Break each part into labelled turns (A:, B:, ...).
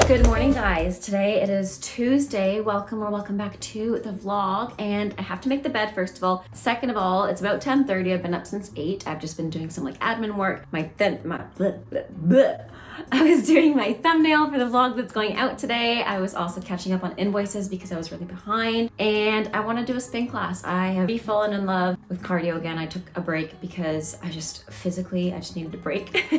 A: Good morning, guys. Today it is Tuesday. Welcome back to the vlog. And I have to make the bed first of all. Second of all, it's about 10:30. I've been up since 8. I've just been doing some like admin work. I was doing my thumbnail for the vlog that's going out today. I was also catching up on invoices because I was really behind. And I want to do a spin class. I have fallen in love with cardio again. I took a break because I just needed a break.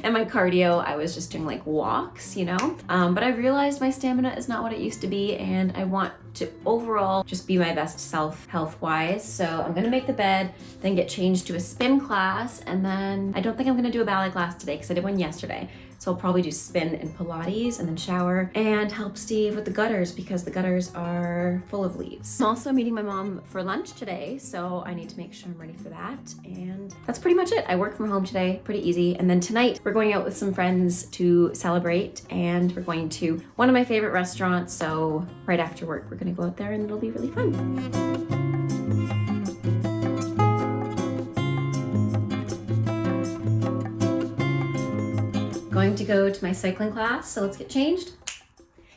A: And my cardio, I was just doing like walks, you know? But I realized my stamina is not what it used to be, and I want to overall just be my best self health-wise. So I'm gonna make the bed, then get changed to a spin class, and then I don't think I'm gonna do a ballet class today because I did one yesterday. So I'll probably do spin and Pilates and then shower and help Steve with the gutters because the gutters are full of leaves. I'm also meeting my mom for lunch today, so I need to make sure I'm ready for that. And that's pretty much it. I work from home today, pretty easy. And then tonight we're going out with some friends to celebrate, and we're going to one of my favorite restaurants. So right after work, we're gonna go out there and it'll be really fun. Going to go to my cycling class, so let's get changed.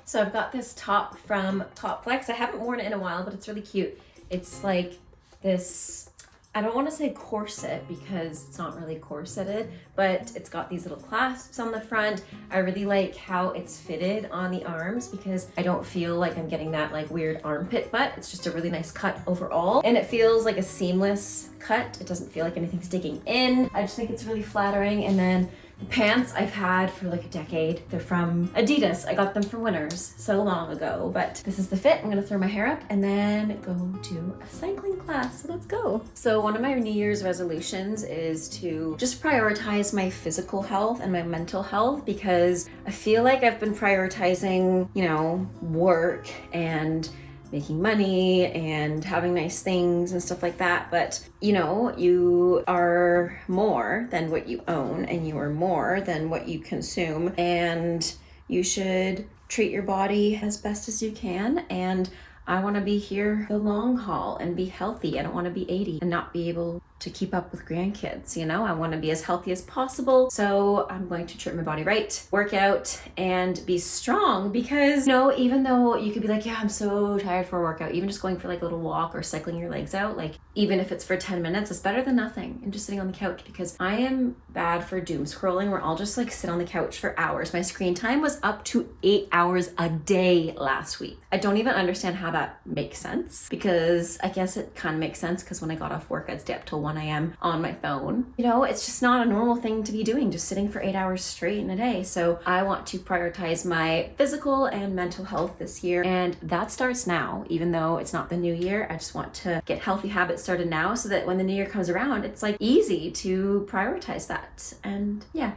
A: So I've got this top from Top Flex. I haven't worn it in a while, but it's really cute. It's like this, I don't want to say corset because it's not really corseted, but it's got these little clasps on the front. I really like how it's fitted on the arms because I don't feel like I'm getting that like weird armpit butt. It's just a really nice cut overall. And it feels like a seamless cut. It doesn't feel like anything's digging in. I just think it's really flattering. And then the pants I've had for like a decade. They're from Adidas. I got them for Winners so long ago, but this is the fit. I'm gonna throw my hair up and then go to a cycling class. So let's go. So one of my New Year's resolutions is to just prioritize my physical health and my mental health because I feel like I've been prioritizing, you know, work and making money and having nice things and stuff like that. But you know, you are more than what you own and you are more than what you consume, and you should treat your body as best as you can. And I want to be here the long haul and be healthy. I don't want to be 80 and not be able to keep up with grandkids, you know? I want to be as healthy as possible. So I'm going to treat my body right, work out, and be strong because, you know, even though you could be like, yeah, I'm so tired for a workout, even just going for like a little walk or cycling your legs out, like even if it's for 10 minutes, it's better than nothing and just sitting on the couch because I am bad for doom scrolling where I'll just like sit on the couch for hours. My screen time was up to 8 hours a day last week. I don't even understand how that makes sense because I guess it kind of makes sense because when I got off work, I'd stay up till 1 a.m. on my phone. You know, it's just not a normal thing to be doing, just sitting for 8 hours straight in a day. So I want to prioritize my physical and mental health this year. And that starts now, even though it's not the new year. I just want to get healthy habits started now so that when the new year comes around, it's like easy to prioritize that. And yeah,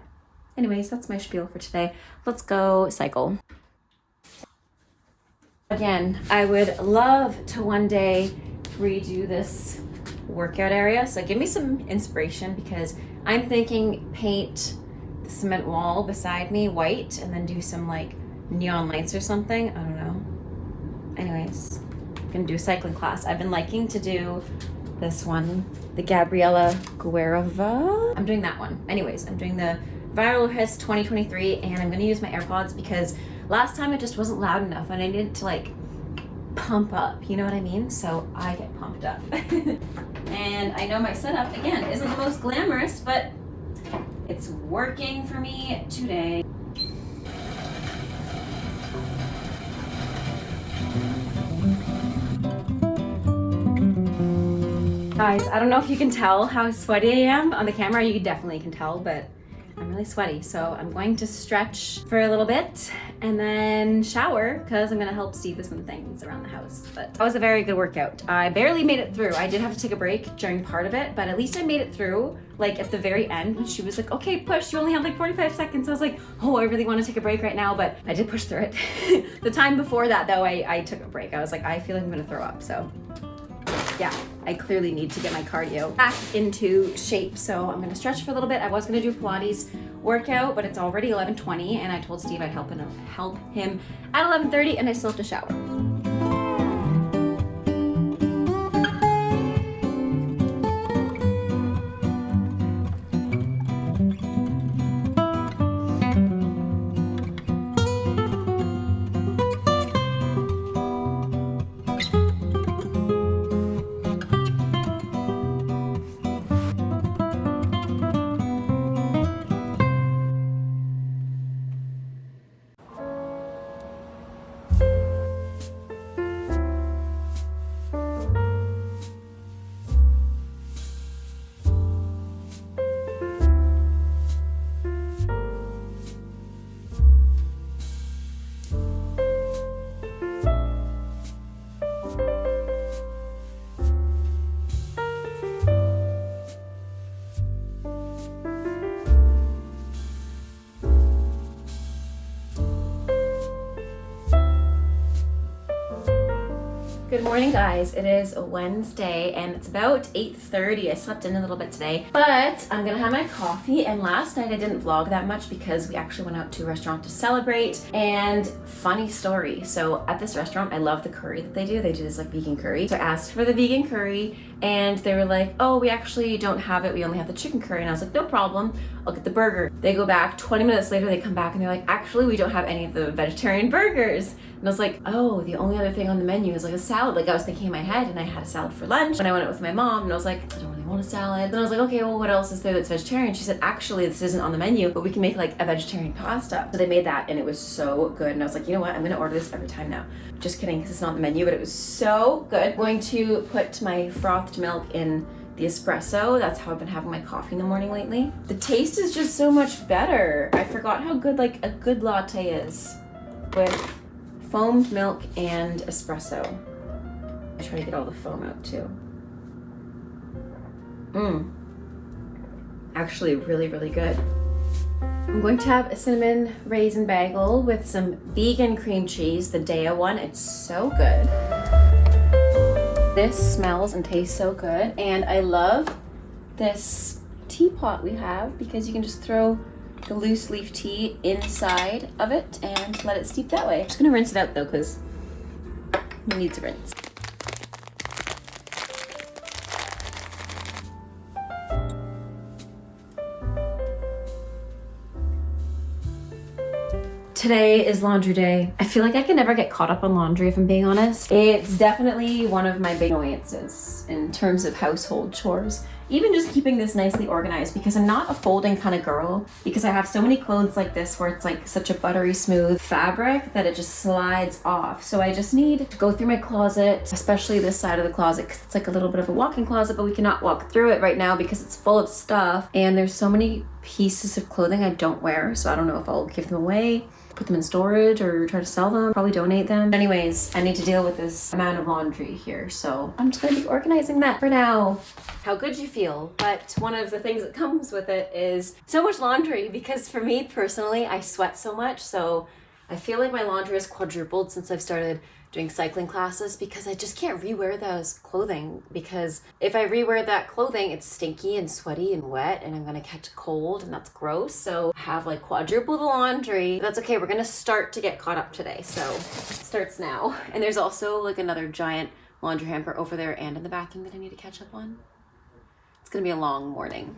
A: anyways, that's my spiel for today. Let's go cycle. Again, I would love to one day redo this workout area. So give me some inspiration because I'm thinking paint the cement wall beside me white and then do some like neon lights or something. I don't know. Anyways, I'm gonna do a cycling class. I've been liking to do this one, the Gabriella Guerrova. I'm doing that one. Anyways, I'm doing the Viral Hiss 2023 and I'm gonna use my AirPods because last time it just wasn't loud enough and I needed to like pump up, you know what I mean? So I get pumped up. And I know my setup, again, isn't the most glamorous, but it's working for me today. Guys, I don't know if you can tell how sweaty I am on the camera. You definitely can tell, but I'm really sweaty. So I'm going to stretch for a little bit and then shower because I'm gonna help Steve with some things around the house. But that was a very good workout. I barely made it through. I did have to take a break during part of it, but at least I made it through. Like at the very end when she was like, okay, push, you only have like 45 seconds. I was like, oh, I really want to take a break right now, but I did push through it. The time before that though, I took a break. I was like, I feel like I'm gonna throw up, so. Yeah, I clearly need to get my cardio back into shape. So I'm gonna stretch for a little bit. I was gonna do Pilates workout, but it's already 11:20 and I told Steve I'd help him at 11:30 and I still have to shower. Good morning, guys. It is Wednesday and it's about 8:30. I slept in a little bit today, but I'm gonna have my coffee. And last night I didn't vlog that much because we actually went out to a restaurant to celebrate. And funny story, so at this restaurant, I love the curry that they do. They do this like vegan curry. So I asked for the vegan curry and they were like, oh, we actually don't have it. We only have the chicken curry. And I was like, no problem. I'll get the burger. They go back 20 minutes later, they come back and they're like, actually, we don't have any of the vegetarian burgers. And I was like, oh, the only other thing on the menu is like a salad. Like I was thinking in my head, and I had a salad for lunch when I went out with my mom, and I was like, I don't really want a salad. Then I was like, okay, well, what else is there that's vegetarian? She said, actually, this isn't on the menu, but we can make like a vegetarian pasta. So they made that, and it was so good. And I was like, you know what? I'm gonna order this every time now. Just kidding, because it's not on the menu, but it was so good. I'm going to put my frothed milk in the espresso. That's how I've been having my coffee in the morning lately. The taste is just so much better. I forgot how good like a good latte is with foamed milk and espresso. I try to get all the foam out too. Actually really, really good. I'm going to have a cinnamon raisin bagel with some vegan cream cheese, the Daya one. It's so good. This smells and tastes so good. And I love this teapot we have because you can just throw the loose leaf tea inside of it and let it steep that way. I'm just gonna rinse it out though because it needs a rinse. Today is laundry day. I feel like I can never get caught up on laundry if I'm being honest. It's definitely one of my big annoyances in terms of household chores. Even just keeping this nicely organized because I'm not a folding kind of girl because I have so many clothes like this where it's like such a buttery smooth fabric that it just slides off. So I just need to go through my closet, especially this side of the closet because it's like a little bit of a walk-in closet, but we cannot walk through it right now because it's full of stuff. And there's so many pieces of clothing I don't wear, so I don't know if I'll give them away, put them in storage, or try to sell them, probably donate them. Anyways, I need to deal with this amount of laundry here, so I'm just gonna be organizing that for now. How good you feel, but one of the things that comes with it is so much laundry because for me personally, I sweat so much, so I feel like my laundry has quadrupled since I've started doing cycling classes because I just can't rewear those clothing because if I rewear that clothing, it's stinky and sweaty and wet and I'm gonna catch a cold and that's gross. So I have like quadruple the laundry. That's okay, we're gonna start to get caught up today. So it starts now. And there's also like another giant laundry hamper over there and in the bathroom that I need to catch up on. It's gonna be a long morning.